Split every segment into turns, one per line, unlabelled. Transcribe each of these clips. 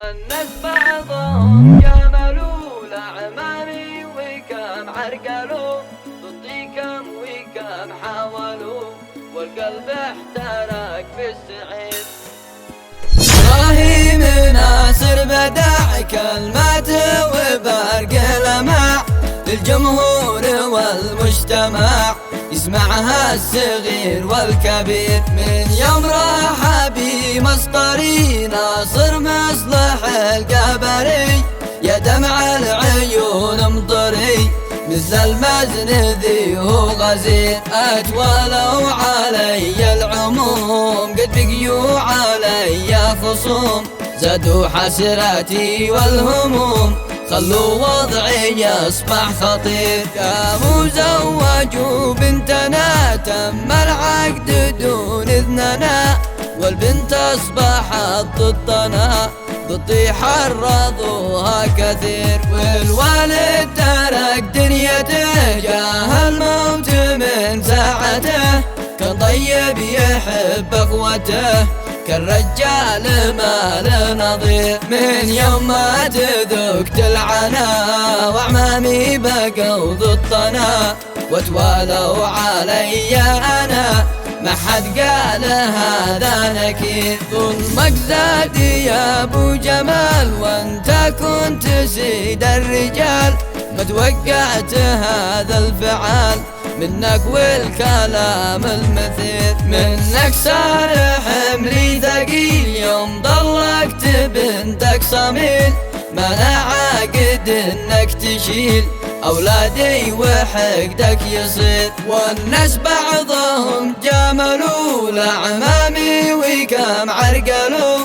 الناس بعضهم جملوا لعمامي وكم عرقلوا ضدي كم وكم حاولوا والقلب احترق بالسعيد.
الله مناصر بدع كلماته وبرق لمع للجمهور والمجتمع يسمعها الصغير والكبير. من يوم راح بمسطري ناصر مصلح القبري يا دمع العيون مطري مثل المزن ذي هو غزير. أتولوا علي العموم قد بقيوا علي خصوم زادوا حسراتي والهموم خلوا وضعي يصبح خطير. قاموا زوجوا بنتنا تم العقد دون إذننا والبنت أصبحت ضدنا ضدي حرضوها كثير. والوالد ترك دنيته جاه الموت من ساعته كان طيب يحب أخوته كالرجال ما له نظير. من يوم ما تذقت العنا وأعمامي بقوا ضدنا وتوالوا علي أنا ما حد قال هذا نكير. ظلمك زاد يا ابو جمال وانت كنت سيد الرجال ما توقعت هذا الفعال منك والكلام المثير. منك صار حملي ثقيل يوم ضلقت بنتك صميل ما انا عاقد انك تشيل أولادي وحقدك يصير. والناس بعضهم جاملوا لعمامي وكم عرقلوا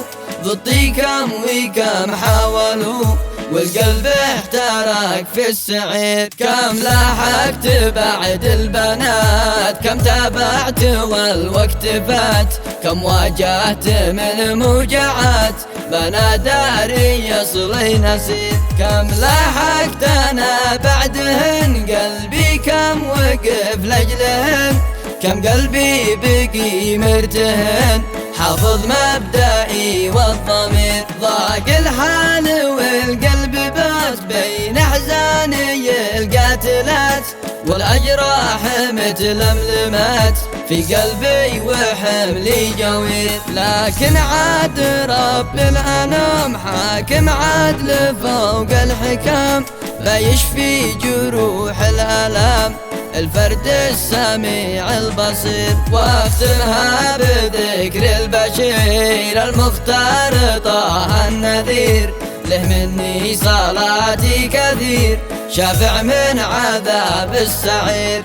ضدي كم وكم حاولوا والقلب احترق في السعير. كم لاحقت بعد البنات كم تابعت والوقت فات كم واجهت من موجعات بنا داري يصلي نسير. كم لاحقت انا بعدهن قلبي كم وقف لاجلهن كم قلبي بقي مرتهن حافظ مبدئي والضمير. ضاق الحال والقلب بات بين احزاني القاتلات والاجراح متلملمات في قلبي وحملي جوير. لكن عاد رب الانام حاكم عدل فوق الحكام لا يشفي جروح الالام الفرد السميع البصير. واختمها بذكر البشير المختار طه النذير له مني صلاتي كثير شافع من عذاب السعير.